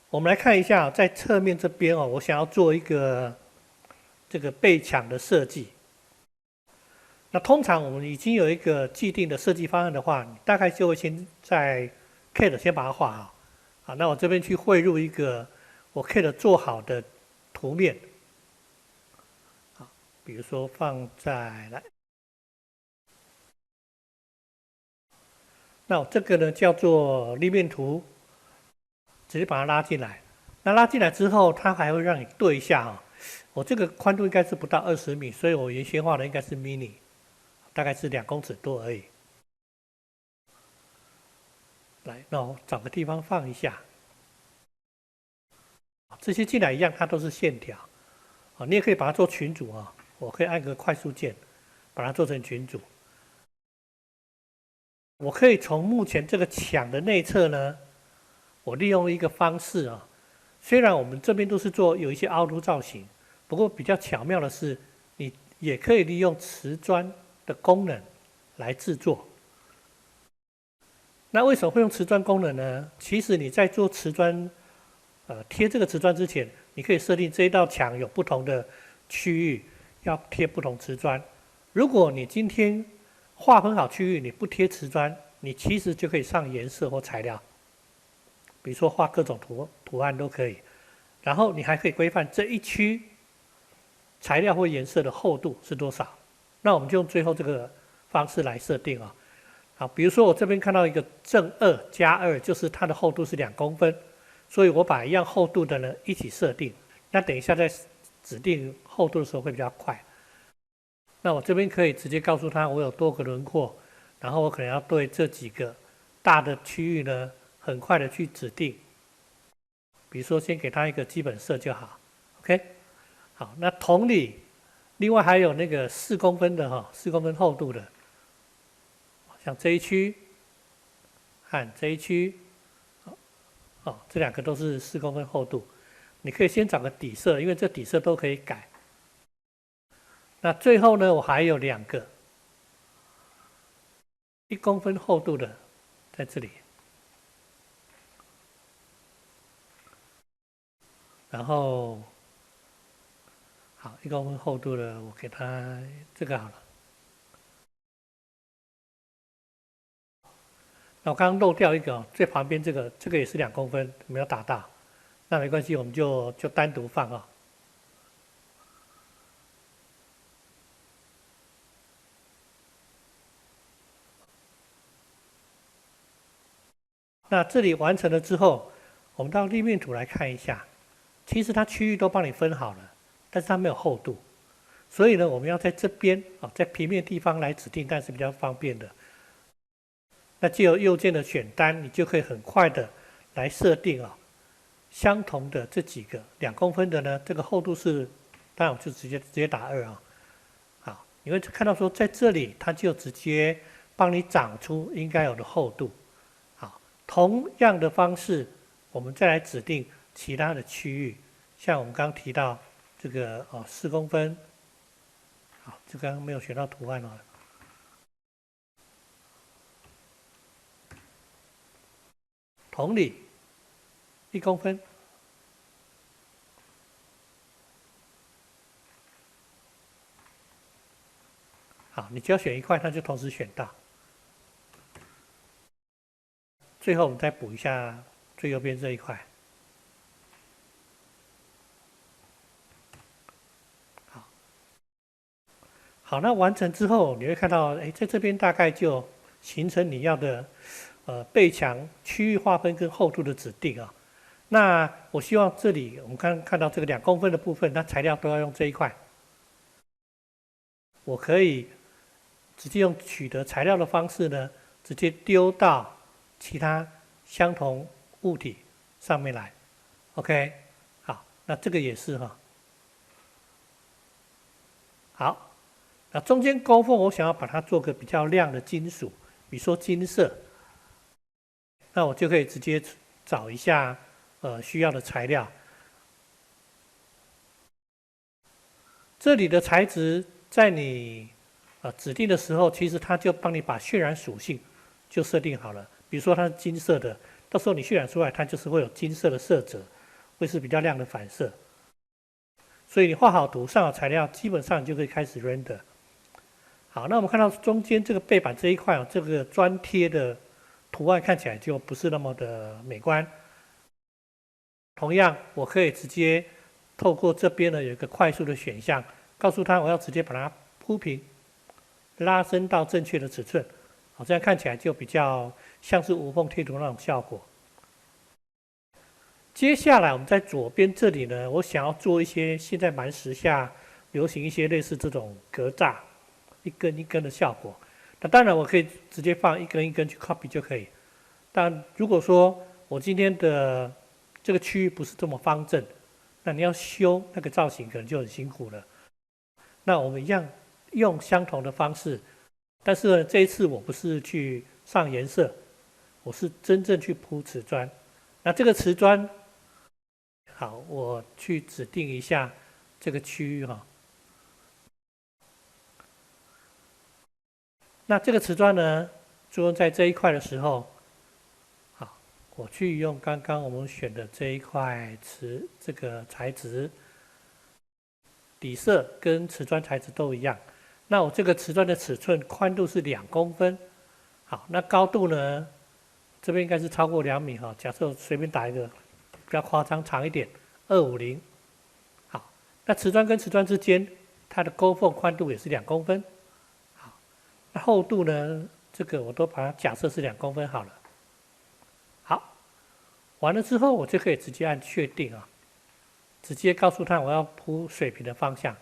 我们来看一下，在侧面这边哦，我想要做一个这个背墙的设计。那通常我们已经有一个既定的设计方案的话，你大概就会先在 CAD 先把它画好。好，那我这边去汇入一个我 CAD 做好的图面。好，比如说放在来，那我这个呢叫做立面图，直接把它拉进来。那拉进来之后，它还会让你对一下啊。我这个宽度应该是不到20米，所以我原先画的应该是 mini， 大概是2公尺多而已。来，那我找个地方放一下。这些进来一样，它都是线条。啊，你也可以把它做群组啊。我可以按个快速键，把它做成群组。我可以从目前这个墙的内侧呢，我利用一个方式啊。虽然我们这边都是做有一些凹凸造型，不过比较巧妙的是，你也可以利用瓷砖的功能来制作。那为什么会用瓷砖功能呢？其实你在做瓷砖，贴这个瓷砖之前，你可以设定这一道墙有不同的区域要贴不同瓷砖。如果你今天划分好区域，你不贴瓷砖，你其实就可以上颜色或材料，比如说画各种图案都可以。然后你还可以规范这一区材料或颜色的厚度是多少。那我们就用最后这个方式来设定啊。好，比如说我这边看到一个正2加2，就是它的厚度是2公分，所以我把一样厚度的呢一起设定。那等一下在指定厚度的时候会比较快。那我这边可以直接告诉他我有多个轮廓，然后我可能要对这几个大的区域呢，很快的去指定。比如说先给他一个基本色就好 ，OK。好，那同理，另外还有那个4公分的4公分厚度的。像这一区和这一区，这2个都是4公分厚度。你可以先找个底色，因为这底色都可以改。那最后呢，我还有2个1公分厚度的在这里，然后好1公分厚度的，我给它这个好了。那我刚刚漏掉一个，最旁边这个也是2公分，没有打到，那没关系，我们就单独放啊。那这里完成了之后，我们到立面图来看一下，其实它区域都帮你分好了，但是它没有厚度，所以呢，我们要在这边啊，在平面地方来指定，但是比较方便的。那借由右键的选单，你就可以很快的来设定啊，相同的这几个2公分的呢，这个厚度是，当然我就直接打2啊。好，你会看到说在这里它就直接帮你长出应该有的厚度。好，同样的方式，我们再来指定其他的区域，像我们刚刚提到这个4公分，好，这刚刚没有选到图案哦。同理，1公分，好，你只要选一块，它就同时选到。最后我们再补一下最右边这一块。好，那完成之后，你会看到，在这边大概就形成你要的背墙区域划分跟厚度的指定啊。那我希望这里我们看到这个2公分的部分，它材料都要用这一块。我可以直接用取得材料的方式呢，直接丢到其他相同物体上面来。OK， 好，那这个也是哈。好，那中间勾缝我想要把它做个比较亮的金属，比如说金色，那我就可以直接找一下需要的材料。这里的材质在你指定的时候，其实它就帮你把渲染属性就设定好了。比如说它是金色的，到时候你渲染出来，它就是会有金色的色泽。会是比较亮的反射。所以你画好图、上好材料，基本上你就可以开始 render。好，那我们看到中间这个背板这一块这个砖贴的图案看起来就不是那么的美观。同样，我可以直接透过这边呢有一个快速的选项，告诉他我要直接把它铺平，拉伸到正确的尺寸。好，这样看起来就比较像是无缝贴图那种效果。接下来我们在左边这里呢，我想要做一些现在蛮时下流行一些类似这种格栅，一根一根的效果。那当然我可以直接放一根一根去 copy 就可以。但如果说我今天的这个区域不是这么方正，那你要修那个造型可能就很辛苦了。那我们一样用相同的方式，但是呢，这一次我不是去上颜色，我是真正去铺瓷砖。那这个瓷砖，好，我去指定一下这个区域哈。那这个瓷砖呢，作用在这一块的时候，好，我去用刚刚我们选的这一块这个材质，底色跟瓷砖材质都一样。那我这个瓷砖的尺寸宽度是2公分，好，那高度呢，这边应该是超过2米哈。假设我随便打一个比较夸张长一点，250。好，那瓷砖跟瓷砖之间，它的沟缝宽度也是2公分。好，那厚度呢，这个我都把它假设是2公分好了。好，完了之后我就可以直接按确定啊，直接告诉他我要铺水平的方向。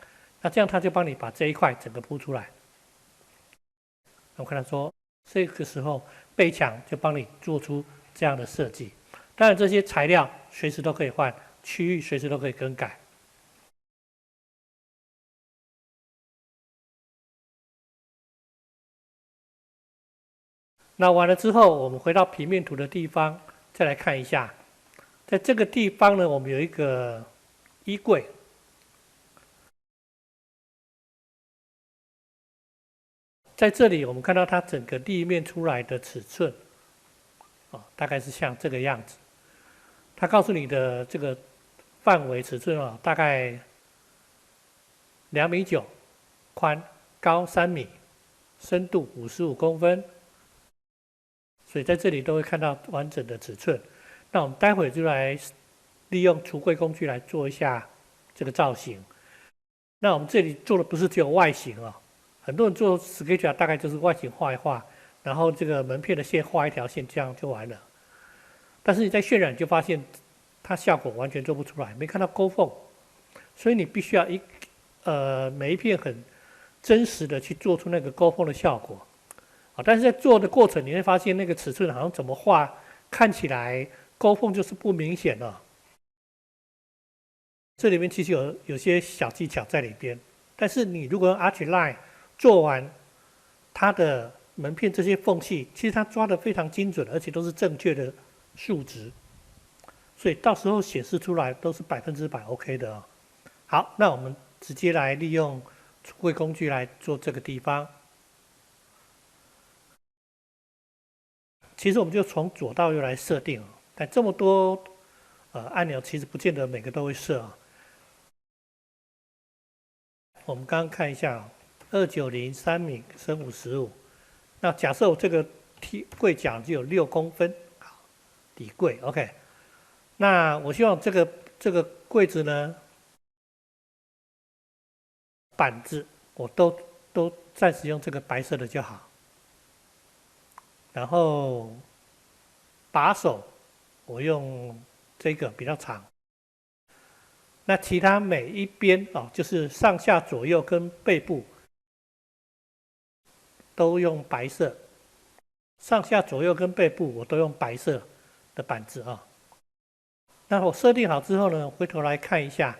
那这样他就帮你把这一块整个铺出来。我看他说，这个时候背墙就帮你做出这样的设计。当然这些材料随时都可以换，区域随时都可以更改。那完了之后，我们回到平面图的地方，再来看一下，在这个地方呢，我们有一个衣柜。在这里，我们看到它整个立面出来的尺寸，大概是像这个样子。它告诉你的这个范围尺寸大概2.9米，宽，高3米，深度55公分。所以在这里都会看到完整的尺寸。那我们待会就来利用橱柜工具来做一下这个造型。那我们这里做的不是只有外形很多人做 SketchUp 大概就是外形画一画，然后这个门片的线画一条线，这样就完了。但是你在渲染就发现它效果完全做不出来，没看到沟缝，所以你必须要每一片很真实的去做出那个沟缝的效果。但是在做的过程你会发现那个尺寸好像怎么画看起来沟缝就是不明显了。这里面其实有些小技巧在里边，但是你如果用 Archline 做完它的门片这些缝隙，其实它抓得非常精准，而且都是正确的数值，所以到时候显示出来都是100% OK 的好，那我们直接来利用橱柜工具来做这个地方。其实我们就从左到右来设定但这么多按钮其实不见得每个都会设我们刚刚看一下290 3米升55，那假设我这个柜角就有6公分，好，底柜 OK。那我希望这个柜子呢，板子我都暂时用这个白色的就好。然后把手我用这个比较长。那其他每一边就是上下左右跟背部都用白色。上下左右跟背部我都用白色的板子那我设定好之后呢，回头来看一下，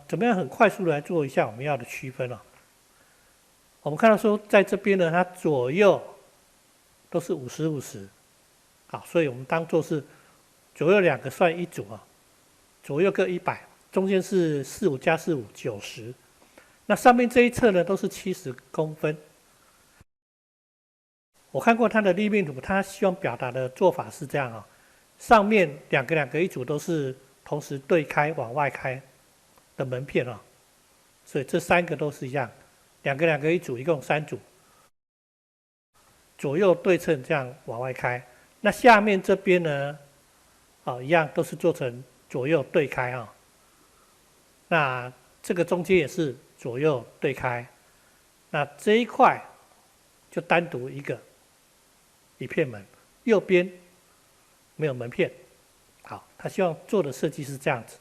怎么样很快速的来做一下我们要的区分我们看到说，在这边呢，它左右都是50、50，好，所以我们当做是左右2个算一组左右各100，中间是45加45 90，那上面这一侧呢都是70公分。我看过它的立面图，它希望表达的做法是这样上面两个一组都是同时对开往外开的门片啊，所以这3个都是一样，两个一组，一共3组，左右对称这样往外开。那下面这边呢，一样都是做成左右对开啊。那这个中间也是左右对开，那这一块就单独一片门，右边没有门片。好，他希望做的设计是这样子。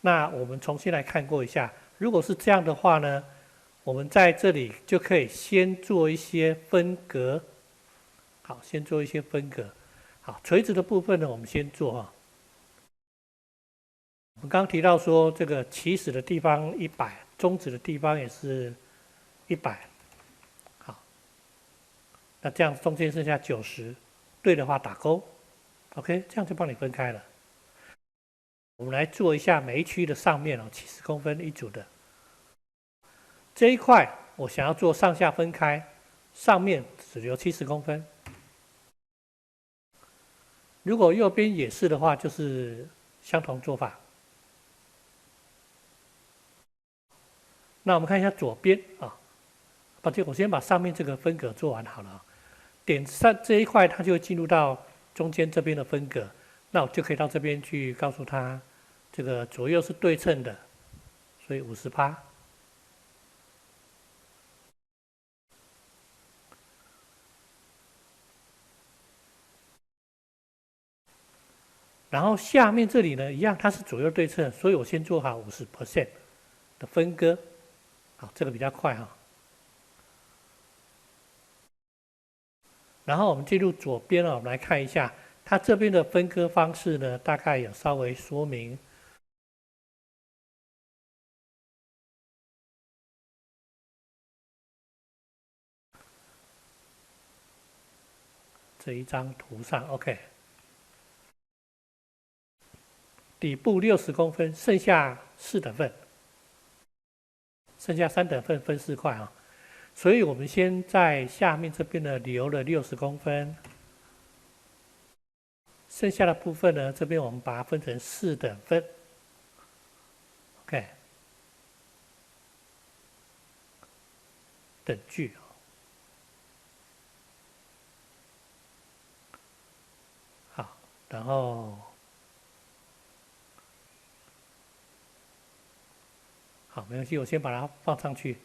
那我们重新来看过一下，如果是这样的话呢，我们在这里就可以先做一些分隔。好，先做一些分隔。好，垂直的部分呢，我们先做哈。我们刚刚提到说，这个起始的地方100，终止的地方也是100。好，那这样中间剩下90，对的话打勾。OK， 这样就帮你分开了。我们来做一下每一区的上面70公分一组的。这一块我想要做上下分开，上面只留70公分。如果右边也是的话，就是相同做法。那我们看一下左边啊，我先把上面这个分隔做完好了。点上这一块，它就会进入到中间这边的分隔，那我就可以到这边去告诉他，这个左右是对称的，所以50%。然后下面这里呢，一样，它是左右对称，所以我先做好50% 的分割。好，这个比较快哈。然后我们进入左边我们来看一下，它这边的分割方式呢，大概有稍微说明。这一张图上 ，OK。底部60公分，剩下4等份，剩下3等份分4块啊。所以我们先在下面这边呢留了60公分，剩下的部分呢，这边我们把它分成4等份 ，OK， 等距。好，然后好，没关系，我先把它放上去。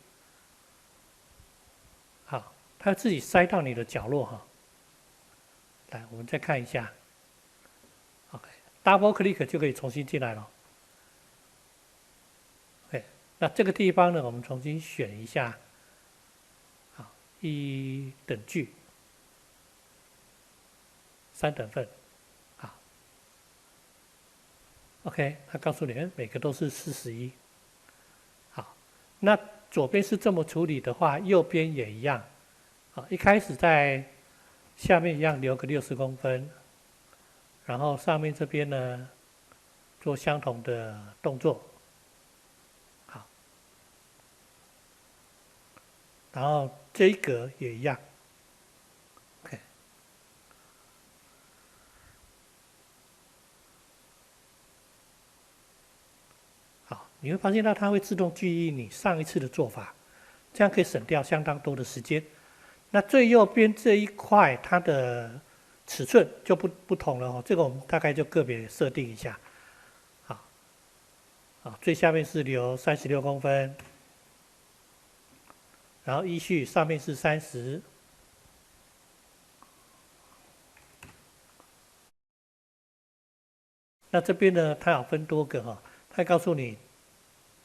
好，它自己塞到你的角落哈。来，我们再看一下。OK，double click 就可以重新进来了。OK， 那这个地方呢，我们重新选一下。好，等距，3等份。好 ，OK， 它告诉你，每个都是41。好，那左边是这么处理的话，右边也一样。好，一开始在下面一样留个60公分，然后上面这边呢做相同的动作。好，然后这一格也一样。OK， 好，你会发现到它会自动记忆你上一次的做法，这样可以省掉相当多的时间。那最右边这一块，它的尺寸就不同了这个我们大概就个别设定一下。好，最下面是留36公分，然后依序上面是30。那这边呢，它有分多个它告诉你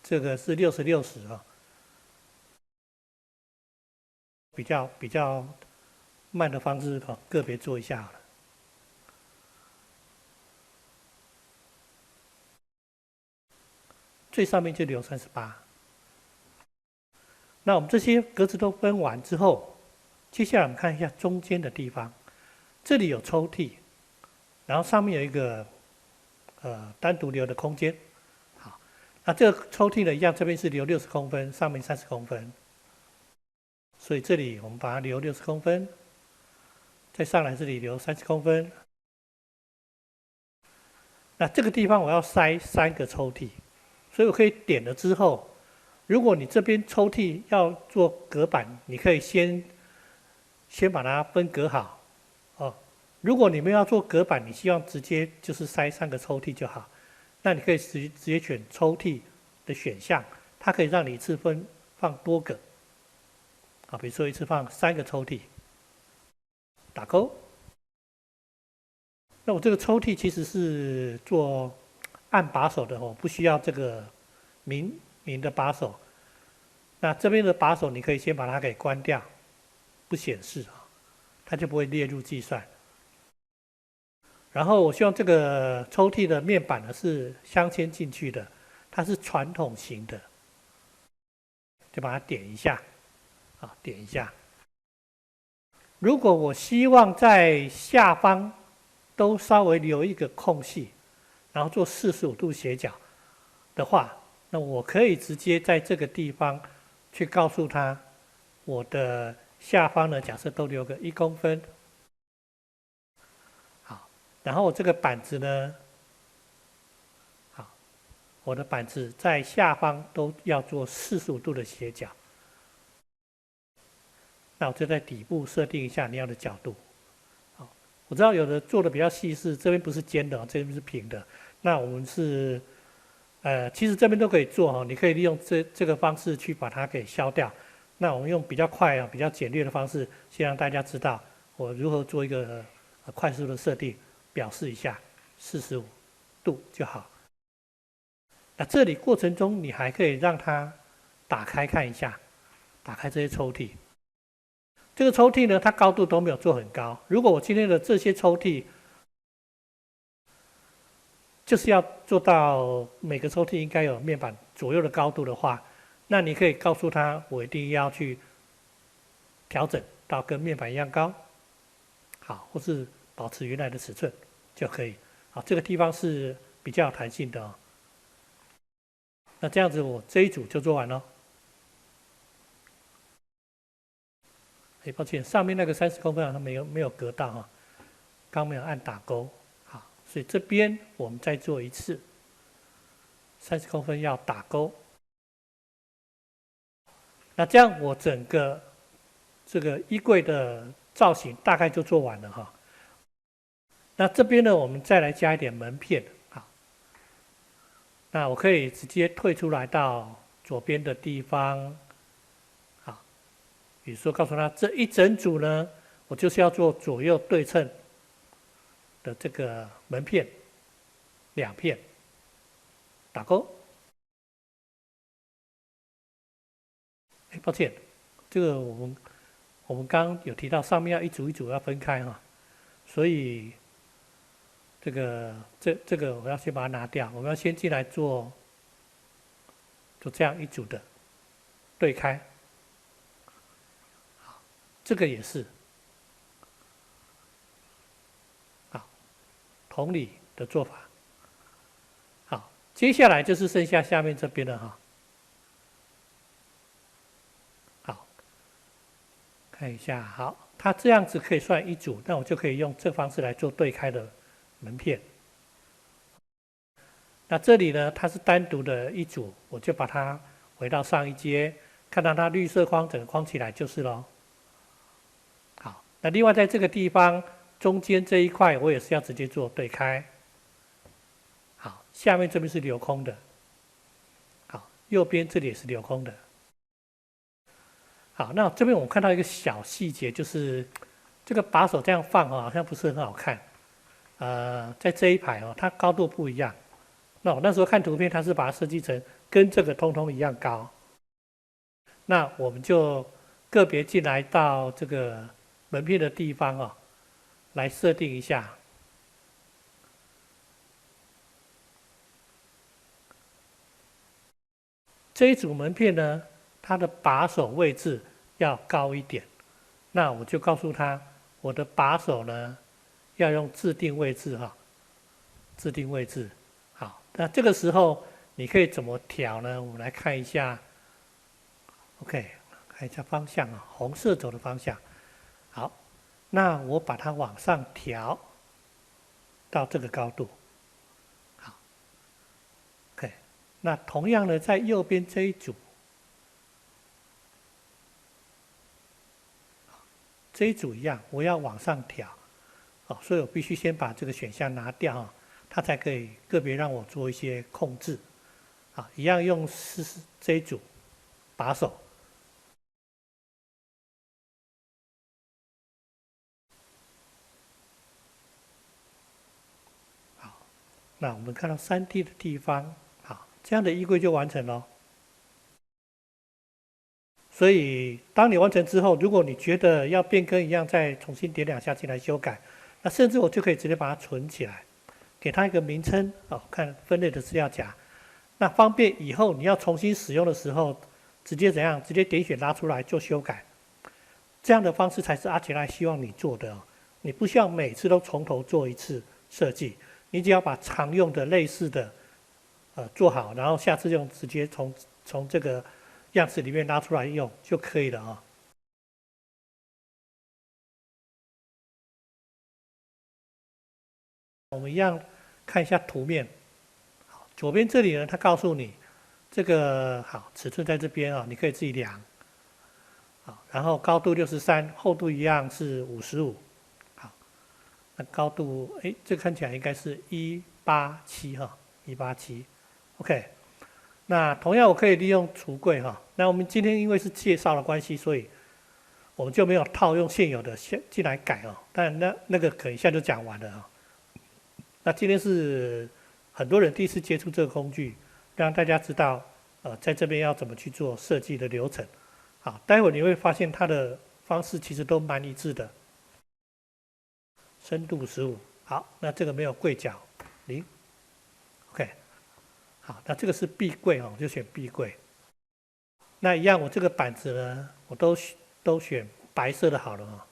这个是60比较慢的方式个别做一下好了。最上面就留38。那我们这些格子都分完之后，接下来我们看一下中间的地方，这里有抽屉，然后上面有一个单独留的空间。好，那这个抽屉呢一样，这边是留60公分，上面30公分，所以这里我们把它留60公分，再上来这里留30公分。那这个地方我要塞3个抽屉，所以我可以点了之后，如果你这边抽屉要做隔板，你可以先把它分隔好，哦。如果你们要做隔板，你希望直接就是塞3个抽屉就好，那你可以直接选抽屉的选项，它可以让你一次放多个，啊，比如说一次放3个抽屉，打勾。那我这个抽屉其实是做按把手的哦，不需要这个明的把手。那这边的把手你可以先把它给关掉，不显示啊，它就不会列入计算。然后我希望这个抽屉的面板呢是镶嵌进去的，它是传统型的，就把它点一下，啊，点一下。如果我希望在下方都稍微留一个空隙，然后做45度斜角的话，那我可以直接在这个地方去告诉他，我的下方呢，假设都留个1公分，好，然后我这个板子呢，好，我的板子在下方都要做45度的斜角，那我就在底部设定一下你要的角度。我知道有的做的比较细致，这边不是尖的，这边是平的。那我们是，其实这边都可以做哈，你可以利用这个方式去把它给消掉。那我们用比较快啊、比较简略的方式，先让大家知道我如何做一个快速的设定，表示一下45度就好。那这里过程中你还可以让它打开看一下，打开这些抽屉。这个抽屉呢，它高度都没有做很高。如果我今天的这些抽屉就是要做到每个抽屉应该有面板左右的高度的话，那你可以告诉他，我一定要去调整到跟面板一样高，好，或是保持原来的尺寸就可以。好，这个地方是比较有弹性的哦。那这样子我这一组就做完了。抱歉，上面那个30公分好像没有隔到哈，刚没有按打勾，好，所以这边我们再做一次，30公分要打勾。那这样我整个这个衣柜的造型大概就做完了哈。那这边呢，我们再来加一点门片，好，那我可以直接退出来到左边的地方。比如说，告诉他这一整组呢，我就是要做左右对称的这个门片，2片，打勾。抱歉，这个我们刚刚有提到上面要一组一组要分开哈，所以这个我要先把它拿掉，我们要先进来做这样一组的对开。这个也是，好，同理的做法。好，接下来就是剩下下面这边了哈。好，看一下，好，它这样子可以算一组，那我就可以用这方式来做对开的门片。那这里呢，它是单独的一组，我就把它回到上一阶，看到它绿色框整个框起来就是咯。那另外在这个地方中间这一块，我也是要直接做对开。好，下面这边是留空的。好，右边这里也是留空的。好，那这边我们看到一个小细节，就是这个把手这样放好像不是很好看。在这一排哦，它高度不一样。那我那时候看图片，它是把它设计成跟这个通通一样高。那我们就个别进来到这个门片的地方哦，来设定一下。这一组门片呢，它的把手位置要高一点。那我就告诉他，我的把手呢要用自定位置哈，自定位置。好，那这个时候你可以怎么调呢？我们来看一下。OK， 看一下方向啊，红色走的方向。好，那我把它往上调到这个高度。那同样的，在右边这一组，这一组一样，我要往上调，所以我必须先把这个选项拿掉它才可以个别让我做一些控制，一样用这一组把手。好，那我们看到3D 的地方，好，这样的衣柜就完成了。所以，当你完成之后，如果你觉得要变更一样，再重新点2下进来修改，那甚至我就可以直接把它存起来，给它一个名称，看分类的资料夹，那方便以后你要重新使用的时候，直接怎样？直接点选拉出来做修改。这样的方式才是阿奇拉希望你做的你不需要每次都从头做一次设计，你只要把常用的类似的做好，然后下次用直接从这个样子里面拉出来用就可以了我们一样看一下图面。好，左边这里呢，它告诉你这个好尺寸在这边你可以自己量。好，然后高度63，厚度一样是55。好，那高度这看起来应该是187187。OK。那同样我可以利用橱柜那我们今天因为是介绍的关系，所以我们就没有套用现有的进来改但那个可以一下就讲完了那今天是很多人第一次接触这个工具，让大家知道在这边要怎么去做设计的流程。好，待会你会发现它的方式其实都蛮一致的。深度15，好，那这个没有柜角0。OK。好，那这个是壁柜我就选壁柜。那一样，我这个板子呢，我都选白色的好了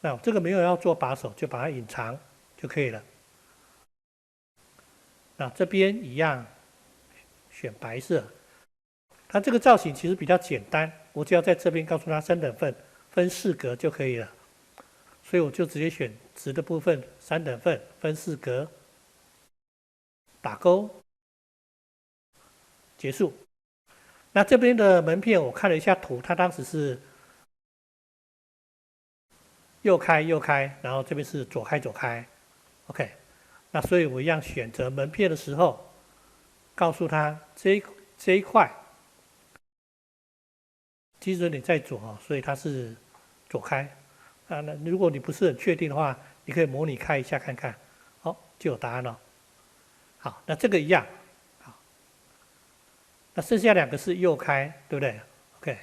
那我这个没有要做把手，就把它隐藏就可以了。那这边一样，选白色。它这个造型其实比较简单，我只要在这边告诉它3等份，分4格就可以了。所以我就直接选直的部分3等份，分4格，打勾，结束。那这边的门片我看了一下图，它当时是右开右开，然后这边是左开左开 ，OK。那所以我一样选择门片的时候，告诉他这一块基准点在左所以它是左开。那如果你不是很确定的话，你可以模拟开一下看看，就有答案了。好，那这个一样，好，那剩下2个是右开，对不对 ？OK，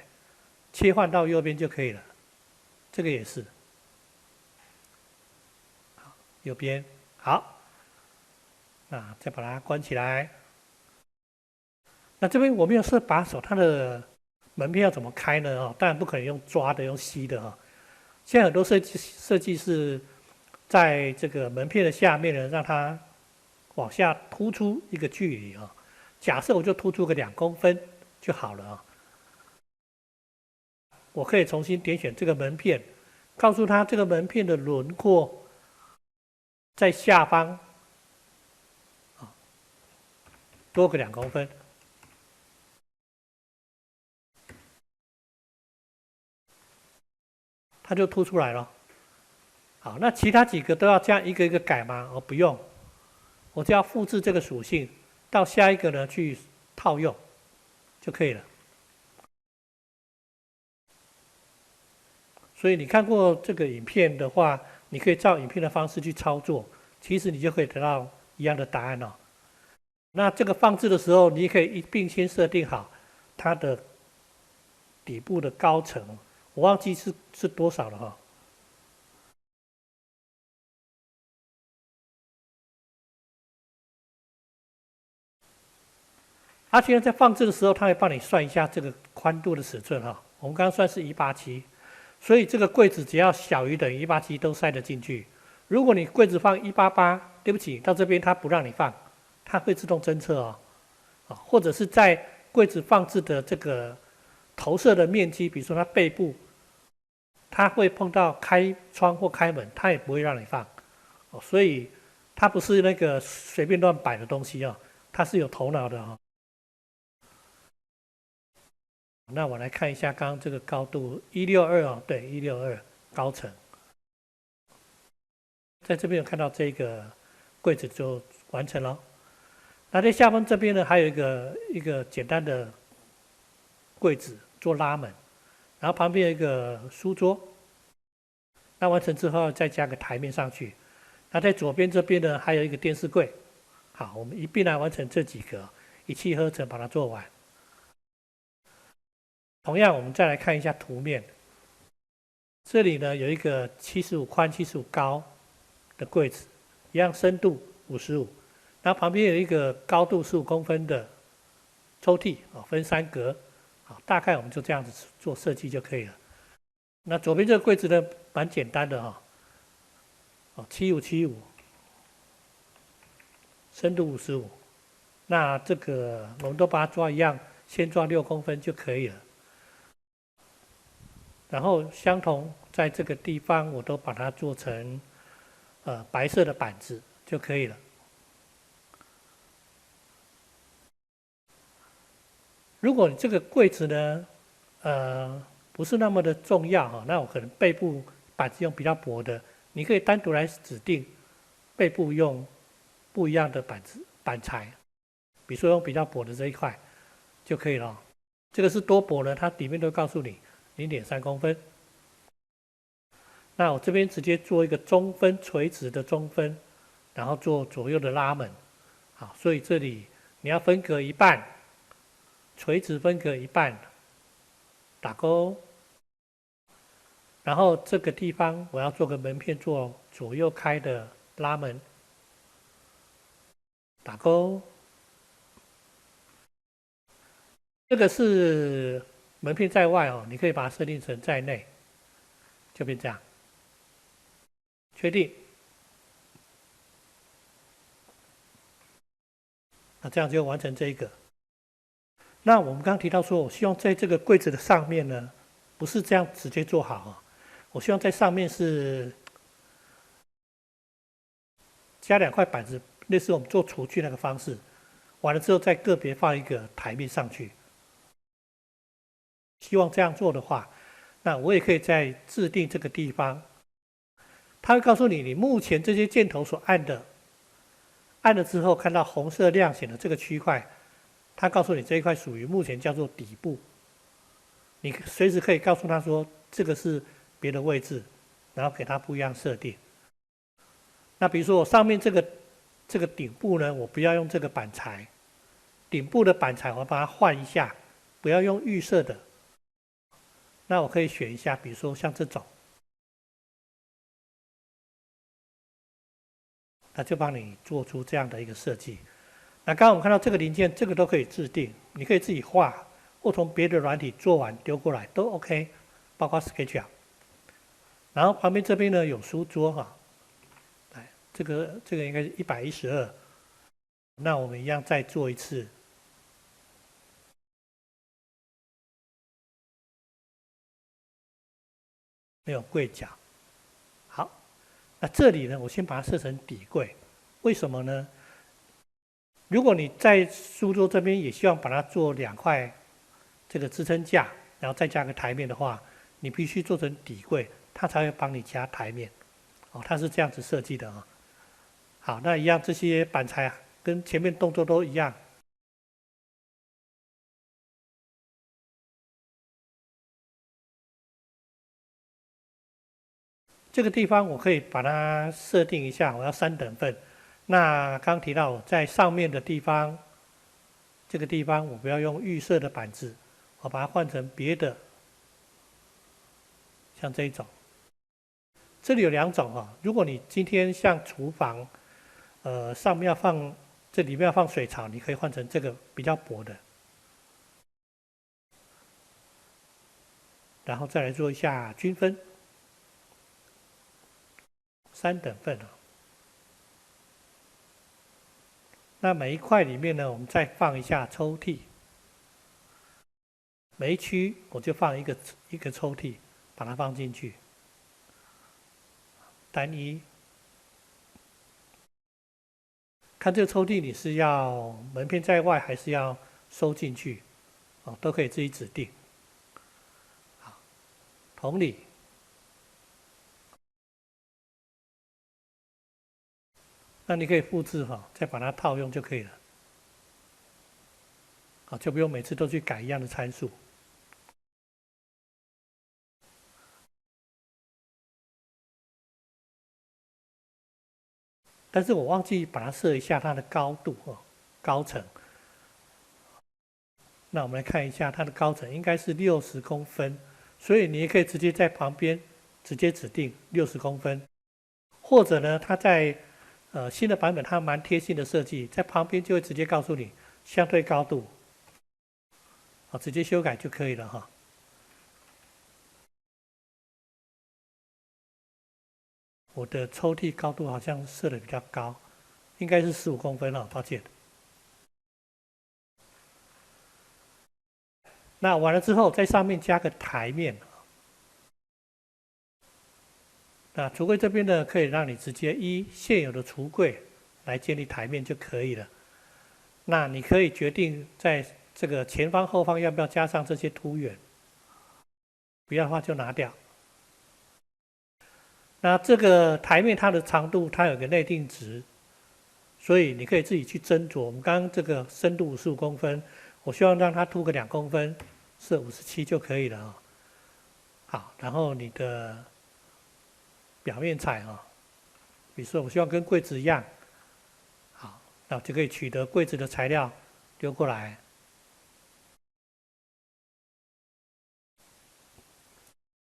切换到右边就可以了。这个也是，好，右边好，那再把它关起来。那这边我没有设把手，它的门片要怎么开呢？当然不可能用抓的，用吸的现在很多设计是在这个门片的下面呢，让它往下突出一个距离假设我就突出个2公分就好了我可以重新点选这个门片，告诉它这个门片的轮廓在下方多个2公分。它就凸出来了。好，那其他几个都要这样一个一个改吗？不用，我只要复制这个属性到下一个呢去套用就可以了。所以你看过这个影片的话，你可以照影片的方式去操作，其实你就可以得到一样的答案那这个放置的时候，你也可以一并先设定好它的底部的高层。我忘记是多少了它现在在放置的时候，它会帮你算一下这个宽度的尺寸我们刚刚算是187，所以这个柜子只要小于等于187都塞得进去。如果你柜子放188，对不起，到这边它不让你放，它会自动侦测或者是在柜子放置的这个投射的面积，比如说它背部。它会碰到开窗或开门，它也不会让你放所以它不是那个随便乱摆的东西哦，它是有头脑的哦。那我来看一下刚刚这个高度162哦，对，162高层，在这边有看到这个柜子就完成了。那在下方这边呢，还有一个简单的柜子做拉门，然后旁边有一个书桌。那完成之后再加个台面上去。那在左边这边呢，还有一个电视柜。好，我们一并来完成这几个，一气呵成把它做完。同样，我们再来看一下图面。这里呢有一个75宽、75高的柜子，一样深度55，然后旁边有一个高度15公分的抽屉啊，分3格。好，大概我们就这样子做设计就可以了。那左边这个柜子呢，蛮简单的哈，哦，7575，深度55。那这个我们都把它抓一样，先抓6公分就可以了。然后相同在这个地方，我都把它做成白色的板子就可以了。如果你这个柜子呢，不是那么的重要哈，那我可能背部板子用比较薄的，你可以单独来指定背部用不一样的板材，比如说用比较薄的这一块就可以了。这个是多薄呢？它里面都告诉你0.3公分。那我这边直接做一个中分垂直的中分，然后做左右的拉门。好，所以这里你要分隔一半，垂直分隔一半，打勾。然后这个地方我要做个门片，做左右开的拉门，打勾。这个是门片在外哦，你可以把它设定成在内，就变这样。确定。那这样就完成这一个。那我们刚刚提到说，我希望在这个柜子的上面呢，不是这样直接做好啊，我希望在上面是加2块板子，类似我们做厨具那个方式。完了之后再个别放一个台面上去。希望这样做的话，那我也可以在制定这个地方，它会告诉你，你目前这些箭头所按的，按了之后看到红色亮显的这个区块，它告诉你这一块属于目前叫做底部。你随时可以告诉他说这个是别的位置，然后给它不一样设定。那比如说我上面这个顶部呢，我不要用这个板材，顶部的板材我把它换一下，不要用预设的。那我可以选一下，比如说像这种，那就帮你做出这样的一个设计。那刚刚我们看到这个零件，这个都可以制定，你可以自己画，或从别的软体做完丢过来都 OK， 包括 SketchUp。然后旁边这边呢有书桌哈，来，这个应该是112，那我们一样再做一次。没有柜角。好，那这里呢，我先把它设成底柜，为什么呢？如果你在书桌这边也希望把它做2块这个支撑架，然后再加个台面的话，你必须做成底柜，它才会帮你加台面。哦，它是这样子设计的啊。好，那一样这些板材跟前面动作都一样。这个地方我可以把它设定一下，我要3等份。那刚提到在上面的地方，这个地方我不要用预设的板子，我把它换成别的，像这一种。这里有2种哈，如果你今天像厨房，上面要放，这里面要放水槽，你可以换成这个比较薄的。然后再来做一下均分，3等份啊。那每一块里面呢，我们再放一下抽屉。每一区我就放一个抽屉，把它放进去。单一。看这个抽屉你是要门片在外还是要收进去，都可以自己指定。好，同理，那你可以复制再把它套用就可以了。好，就不用每次都去改一样的参数。但是我忘记把它设一下它的高度高程。那我们来看一下它的高程应该是60公分，所以你也可以直接在旁边直接指定60公分，或者呢，它在新的版本它蛮贴心的设计，在旁边就会直接告诉你相对高度，直接修改就可以了哈。我的抽屉高度好像设的比较高，应该是15公分了，抱歉。那完了之后，在上面加个台面。那橱柜这边呢，可以让你直接依现有的橱柜来建立台面就可以了。那你可以决定在这个前方、后方要不要加上这些凸圆，不要的话就拿掉。那这个台面它的长度它有个内定值，所以你可以自己去斟酌。我们刚刚这个深度55公分，我希望让它凸个2公分，设57就可以了好，然后你的表面材比如说我希望跟柜子一样，好，那我就可以取得柜子的材料丢过来，